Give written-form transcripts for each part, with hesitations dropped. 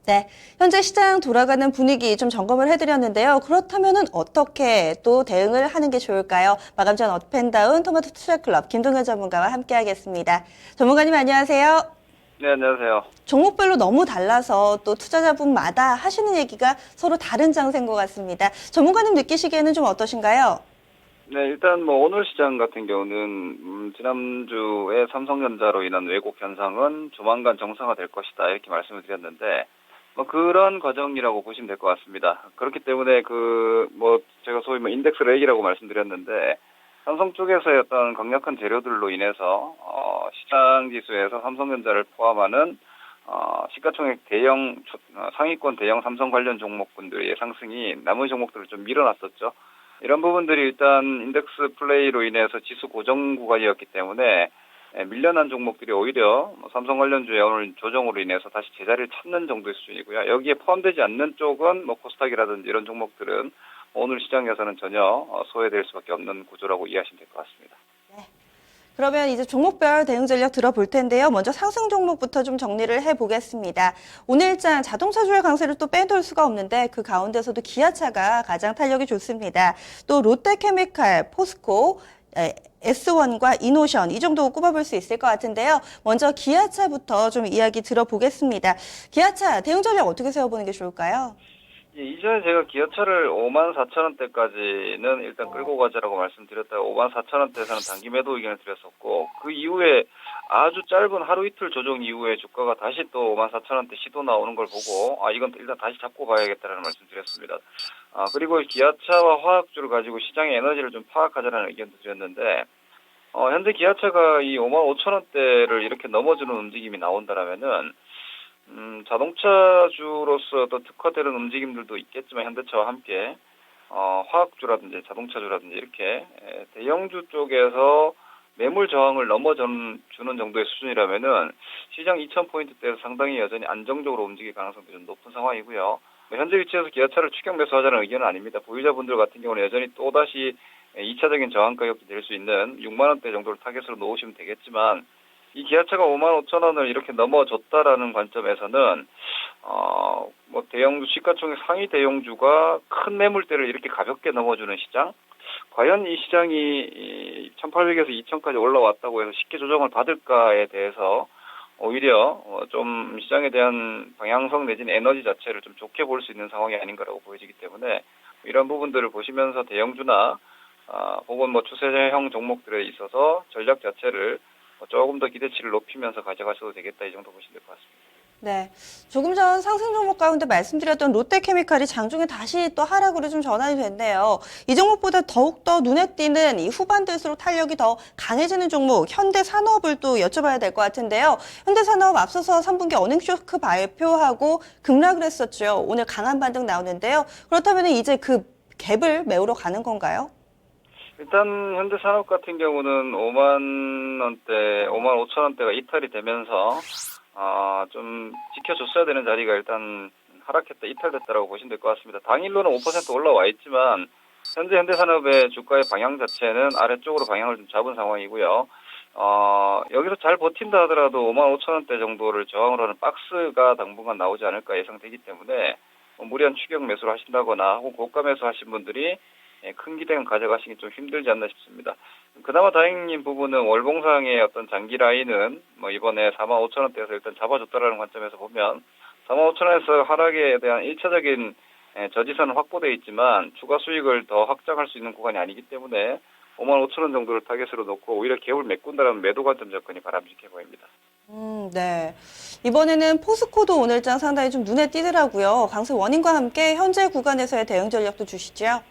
네, 현재 시장 돌아가는 분위기 좀 점검을 해드렸는데요. 그렇다면은 어떻게 또 대응을 하는 게 좋을까요? 마감 전 업앤다운 토마토 투자클럽 김동현 전문가와 함께하겠습니다. 전문가님 안녕하세요. 네, 안녕하세요. 종목별로 너무 달라서 또 투자자분마다 하시는 얘기가 서로 다른 장세인 것 같습니다. 전문가님 느끼시기에는 좀 어떠신가요? 네, 일단 뭐 오늘 시장 같은 경우는 지난주에 삼성전자로 인한 왜곡 현상은 조만간 정상화될 것이다 이렇게 말씀을 드렸는데 뭐 그런 과정이라고 보시면 될 것 같습니다. 그렇기 때문에 제가 소위 뭐 인덱스 렉이라고 말씀드렸는데 삼성 쪽에서의 어떤 강력한 재료들로 인해서 시장 지수에서 삼성전자를 포함하는 시가총액 상위권 대형 삼성 관련 종목군들의 상승이 나머지 종목들을 좀 밀어놨었죠. 이런 부분들이 일단 인덱스 플레이로 인해서 지수 고정 구간이었기 때문에 밀려난 종목들이 오히려 삼성 관련주의 오늘 조정으로 인해서 다시 제자리를 찾는 정도의 수준이고요. 여기에 포함되지 않는 쪽은 뭐 코스닥이라든지 이런 종목들은 오늘 시장에서는 전혀 소외될 수밖에 없는 구조라고 이해하시면 될 것 같습니다. 그러면 이제 종목별 대응 전략 들어볼 텐데요. 먼저 상승 종목부터 좀 정리를 해보겠습니다. 오늘장 자동차주의 강세를 또 빼놓을 수가 없는데 그 가운데서도 기아차가 가장 탄력이 좋습니다. 또 롯데케미칼, 포스코, S1과 이노션 이 정도 꼽아볼 수 있을 것 같은데요. 먼저 기아차부터 좀 이야기 들어보겠습니다. 기아차 대응 전략 어떻게 세워보는 게 좋을까요? 예, 이전에 제가 기아차를 54,000원대까지는 일단 끌고 가자라고 말씀드렸다가 54,000원대에서는 단기 매도 의견을 드렸었고 그 이후에 아주 짧은 하루 이틀 조정 이후에 주가가 다시 또 54,000원대 시도 나오는 걸 보고 이건 일단 다시 잡고 가야겠다라는 말씀드렸습니다. 그리고 기아차와 화학주를 가지고 시장의 에너지를 좀 파악하자라는 의견도 드렸는데 현재 기아차가 이 55,000원대를 이렇게 넘어주는 움직임이 나온다라면은 자동차주로서 또 특화되는 움직임들도 있겠지만 현대차와 함께 화학주라든지 자동차주라든지 이렇게 대형주 쪽에서 매물 저항을 넘어주는 정도의 수준이라면은 시장 2,000포인트대에서 상당히 여전히 안정적으로 움직일 가능성도 좀 높은 상황이고요. 현재 위치에서 기아차를 추격 매수하자는 의견은 아닙니다. 보유자분들 같은 경우는 여전히 또다시 2차적인 저항 가격이 될 수 있는 6만 원대 정도를 타겟으로 놓으시면 되겠지만 이 기아차가 55,000원을 이렇게 넘어졌다라는 관점에서는 대형주 시가총액 상위 대형주가 큰 매물대를 이렇게 가볍게 넘어주는 시장, 과연 이 시장이 1,800에서 2,000까지 올라왔다고 해서 쉽게 조정을 받을까에 대해서 오히려 좀 시장에 대한 방향성 내지는 에너지 자체를 좀 좋게 볼 수 있는 상황이 아닌가라고 보여지기 때문에 이런 부분들을 보시면서 대형주나 혹은 뭐 추세형 종목들에 있어서 전략 자체를 조금 더 기대치를 높이면서 가져가셔도 되겠다 이 정도 보시면 될 것 같습니다. 네. 조금 전 상승 종목 가운데 말씀드렸던 롯데케미칼이 장중에 다시 또 하락으로 좀 전환이 됐네요. 이 종목보다 더욱더 눈에 띄는 이 후반 들수록 탄력이 더 강해지는 종목 현대산업을 또 여쭤봐야 될 것 같은데요. 현대산업 앞서서 3분기 어닝쇼크 발표하고 급락을 했었죠. 오늘 강한 반등 나오는데요. 그렇다면 이제 그 갭을 메우러 가는 건가요? 일단 현대산업 같은 경우는 5만 원대, 5만 5천 원대가 이탈이 되면서 좀 지켜줬어야 되는 자리가 일단 하락했다, 이탈됐다라고 보시면 될 것 같습니다. 당일로는 5% 올라와 있지만 현재 현대산업의 주가의 방향 자체는 아래쪽으로 방향을 좀 잡은 상황이고요. 여기서 잘 버틴다 하더라도 5만 5천 원대 정도를 저항으로 하는 박스가 당분간 나오지 않을까 예상되기 때문에 무리한 추격 매수를 하신다거나 혹은 고가 매수 하신 분들이 큰 기대감 가져가시기 좀 힘들지 않나 싶습니다. 그나마 다행인 부분은 월봉상의 어떤 장기 라인은 이번에 45,000원대에서 일단 잡아줬다라는 관점에서 보면 45,000원에서 하락에 대한 1차적인 저지선은 확보되어 있지만 추가 수익을 더 확장할 수 있는 구간이 아니기 때문에 55,000원 정도를 타겟으로 놓고 오히려 갭을 메꾼다는 매도 관점 접근이 바람직해 보입니다. 네. 이번에는 포스코도 오늘장 상당히 좀 눈에 띄더라고요. 강세 원인과 함께 현재 구간에서의 대응 전략도 주시죠.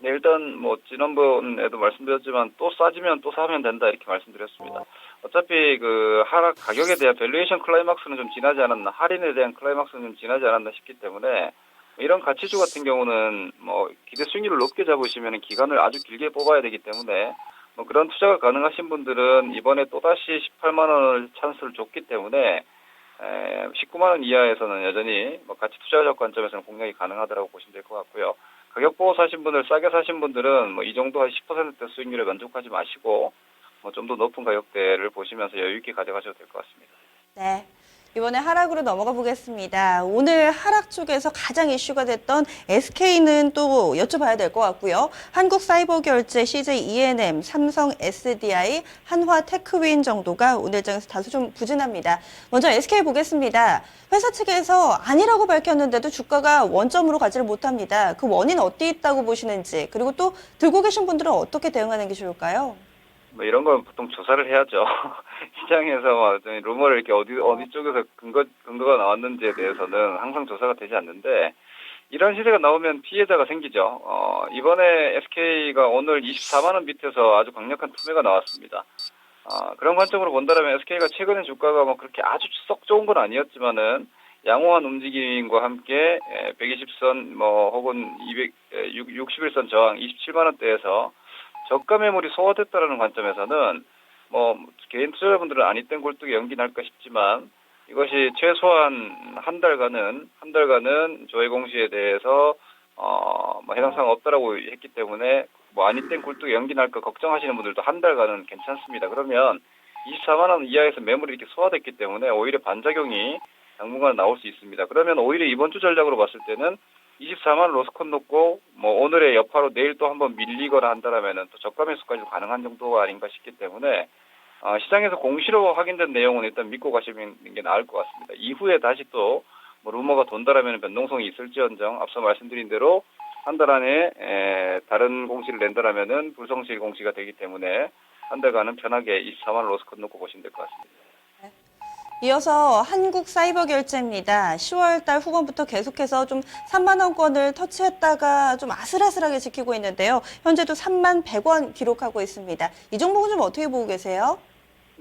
네, 일단 지난번에도 말씀드렸지만 또 싸지면 또 사면 된다 이렇게 말씀드렸습니다. 어차피 그 하락 가격에 대한 밸류에이션 클라이막스는 좀 지나지 않았나, 할인에 대한 클라이막스는 좀 지나지 않았나 싶기 때문에 이런 가치주 같은 경우는 기대 수익률을 높게 잡으시면 기간을 아주 길게 뽑아야 되기 때문에 그런 투자가 가능하신 분들은 이번에 또다시 18만 원을 찬스를 줬기 때문에 19만 원 이하에서는 여전히 가치 투자적 관점에서는 공략이 가능하다고 보시면 될 것 같고요. 가격 보고 사신 분들, 싸게 사신 분들은 이 정도 한 10%대 수익률에 만족하지 마시고 좀 더 높은 가격대를 보시면서 여유 있게 가져가셔도 될 것 같습니다. 네. 이번에 하락으로 넘어가 보겠습니다. 오늘 하락 쪽에서 가장 이슈가 됐던 SK는 또 여쭤봐야 될 것 같고요. 한국사이버결제, CJ ENM, 삼성 SDI, 한화테크윈 정도가 오늘 장에서 다소 좀 부진합니다. 먼저 SK 보겠습니다. 회사 측에서 아니라고 밝혔는데도 주가가 원점으로 가지를 못합니다. 그 원인 어디 있다고 보시는지, 그리고 또 들고 계신 분들은 어떻게 대응하는 게 좋을까요? 뭐 이런 건 보통 조사를 해야죠. 시장에서 루머를 이렇게 어디 쪽에서 근거가 나왔는지에 대해서는 항상 조사가 되지 않는데, 이런 시세가 나오면 피해자가 생기죠. 이번에 SK가 오늘 24만 원 밑에서 아주 강력한 투매가 나왔습니다. 그런 관점으로 본다면 SK가 최근에 주가가 뭐 그렇게 아주 썩 좋은 건 아니었지만은 양호한 움직임과 함께 120선 뭐 혹은 60일선 저항 27만 원대에서 저가 매물이 소화됐다라는 관점에서는 뭐 개인 투자자분들은 아니땐 굴뚝에 연기 날까 싶지만, 이것이 최소한 한 달간은 조회 공시에 대해서 뭐 해당 사항 없다라고 했기 때문에 뭐 아니땐 굴뚝에 연기 날까 걱정하시는 분들도 한 달간은 괜찮습니다. 그러면 24만 원 이하에서 매물이 이렇게 소화됐기 때문에 오히려 반작용이 당분간 나올 수 있습니다. 그러면 오히려 이번 주 전략으로 봤을 때는 24만 원 로스콘 놓고 뭐 오늘의 여파로 내일 또 한번 밀리거나 한다라면은 또 저가 매수까지도 가능한 정도가 아닌가 싶기 때문에 시장에서 공시로 확인된 내용은 일단 믿고 가시는 게 나을 것 같습니다. 이후에 다시 또 뭐 루머가 돈다라면 변동성이 있을지언정 앞서 말씀드린 대로 한 달 안에 다른 공시를 낸다라면은 불성실 공시가 되기 때문에 한 달간은 편하게 24만 원 로스콘 놓고 보시면 될 것 같습니다. 이어서 한국사이버결제입니다. 10월 달 후반부터 계속해서 좀 3만 원권을 터치했다가 좀 아슬아슬하게 지키고 있는데요. 현재도 3만 100원 기록하고 있습니다. 이 종목은 좀 어떻게 보고 계세요?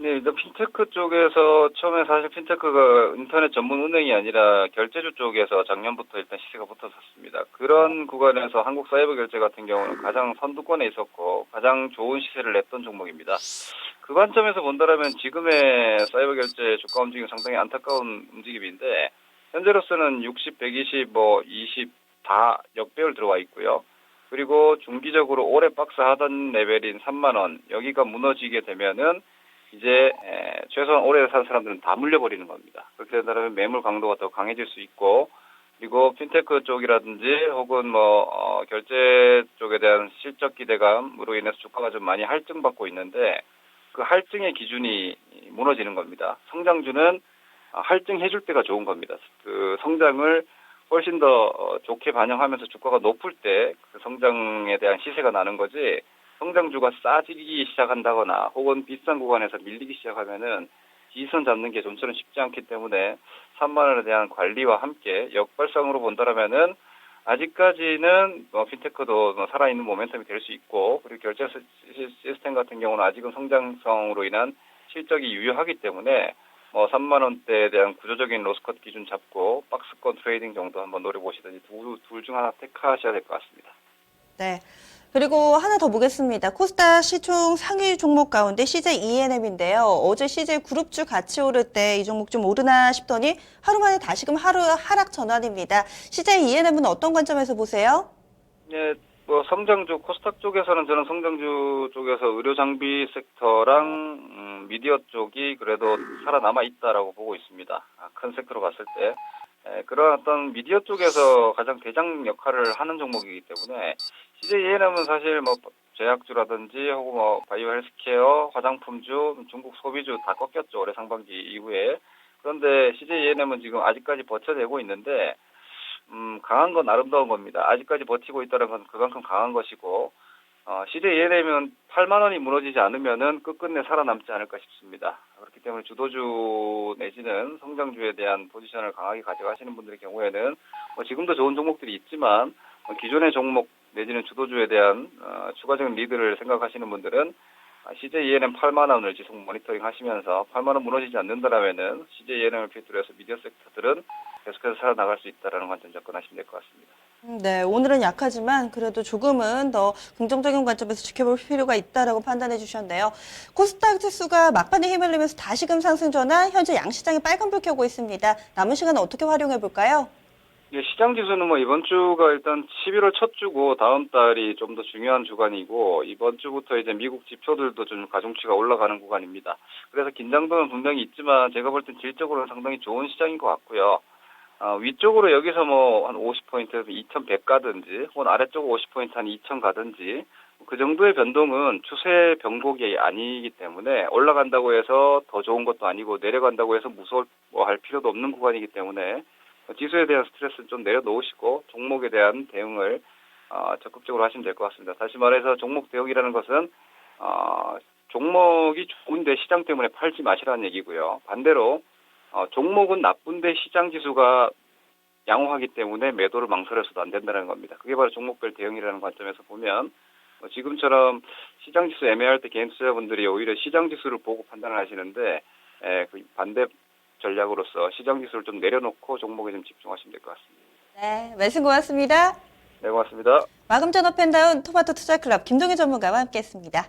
네, 일단 핀테크 쪽에서 처음에 사실 핀테크가 인터넷 전문 은행이 아니라 결제주 쪽에서 작년부터 일단 시세가 붙었었습니다. 그런 구간에서 한국사이버결제 같은 경우는 가장 선두권에 있었고 가장 좋은 시세를 냈던 종목입니다. 그 관점에서 본다면 지금의 사이버결제 주가 움직임 상당히 안타까운 움직임인데, 현재로서는 60, 120, 20 다 역배열 들어와 있고요. 그리고 중기적으로 올해 박스 하단 레벨인 3만 원 여기가 무너지게 되면은 이제 최소한 올해 산 사람들은 다 물려버리는 겁니다. 그렇게 된다면 매물 강도가 더 강해질 수 있고, 그리고 핀테크 쪽이라든지 혹은 결제 쪽에 대한 실적 기대감으로 인해서 주가가 좀 많이 할증받고 있는데, 그 할증의 기준이 무너지는 겁니다. 성장주는 할증해줄 때가 좋은 겁니다. 그 성장을 훨씬 더 좋게 반영하면서 주가가 높을 때 그 성장에 대한 시세가 나는 거지, 성장주가 싸지기 시작한다거나 혹은 비싼 구간에서 밀리기 시작하면은 지지선 잡는 게 좀처럼 쉽지 않기 때문에 3만 원에 대한 관리와 함께 역발상으로 본다면은 아직까지는 핀테크도 살아있는 모멘텀이 될 수 있고, 그리고 결제 시스템 같은 경우는 아직은 성장성으로 인한 실적이 유효하기 때문에 3만 원대에 대한 구조적인 로스컷 기준 잡고 박스권 트레이딩 정도 한번 노려보시든지 둘 중 하나 택하셔야 될 것 같습니다. 네. 그리고 하나 더 보겠습니다. 코스닥 시총 상위 종목 가운데 CJ ENM인데요. 어제 CJ 그룹주 같이 오를 때 이 종목 좀 오르나 싶더니 하루 만에 다시금 하루 하락 전환입니다. CJ ENM은 어떤 관점에서 보세요? 네, 성장주 코스닥 쪽에서는 저는 성장주 쪽에서 의료 장비 섹터랑 미디어 쪽이 그래도 살아남아 있다라고 보고 있습니다. 큰 섹터로 봤을 때. 그런 어떤 미디어 쪽에서 가장 대장 역할을 하는 종목이기 때문에 CJ ENM은 사실 제약주라든지 혹은 바이오 헬스케어, 화장품주, 중국 소비주 다 꺾였죠. 올해 상반기 이후에. 그런데 CJ ENM은 지금 아직까지 버텨내고 있는데 강한 건 아름다운 겁니다. 아직까지 버티고 있다는 건 그만큼 강한 것이고, CJ ENM은 8만 원이 무너지지 않으면은 끝끝내 살아남지 않을까 싶습니다. 그렇기 때문에 주도주 내지는 성장주에 대한 포지션을 강하게 가져가시는 분들의 경우에는 지금도 좋은 종목들이 있지만 기존의 종목 내지는 주도주에 대한 추가적인 리드를 생각하시는 분들은 CJ ENM 8만 원을 지속 모니터링 하시면서 8만 원 무너지지 않는다라면은 CJ ENM을 필두로 해서 미디어 섹터들은 계속해서 살아나갈 수 있다라는 관점 접근하시면 될 것 같습니다. 네, 오늘은 약하지만 그래도 조금은 더 긍정적인 관점에서 지켜볼 필요가 있다라고 판단해 주셨는데요. 코스닥 지수가 막판에 힘을 내면서 다시금 상승 전환, 현재 양시장에 빨간불 켜고 있습니다. 남은 시간은 어떻게 활용해 볼까요? 예, 시장 지수는 뭐 이번 주가 일단 11월 첫 주고 다음 달이 좀 더 중요한 주간이고 이번 주부터 이제 미국 지표들도 좀 가중치가 올라가는 구간입니다. 그래서 긴장도는 분명히 있지만 제가 볼 땐 질적으로는 상당히 좋은 시장인 것 같고요. 위쪽으로 여기서 뭐 한 50포인트, 2100 가든지 혹은 아래쪽 50포인트 한 2000 가든지 그 정도의 변동은 추세 변곡이 아니기 때문에 올라간다고 해서 더 좋은 것도 아니고 내려간다고 해서 무서워할 필요도 없는 구간이기 때문에 지수에 대한 스트레스는 좀 내려놓으시고 종목에 대한 대응을 적극적으로 하시면 될 것 같습니다. 다시 말해서 종목 대응이라는 것은 종목이 좋은데 시장 때문에 팔지 마시라는 얘기고요. 반대로 종목은 나쁜데 시장 지수가 양호하기 때문에 매도를 망설여서도 안 된다는 겁니다. 그게 바로 종목별 대응이라는 관점에서 보면 지금처럼 시장 지수 애매할 때 개인 투자자분들이 오히려 시장 지수를 보고 판단을 하시는데 그 반대 전략으로서 시장 지수를 좀 내려놓고 종목에 좀 집중하시면 될 것 같습니다. 네, 말씀 고맙습니다. 네, 고맙습니다. 마금전 업앤다운 토마토 투자클럽 김동희 전문가와 함께했습니다.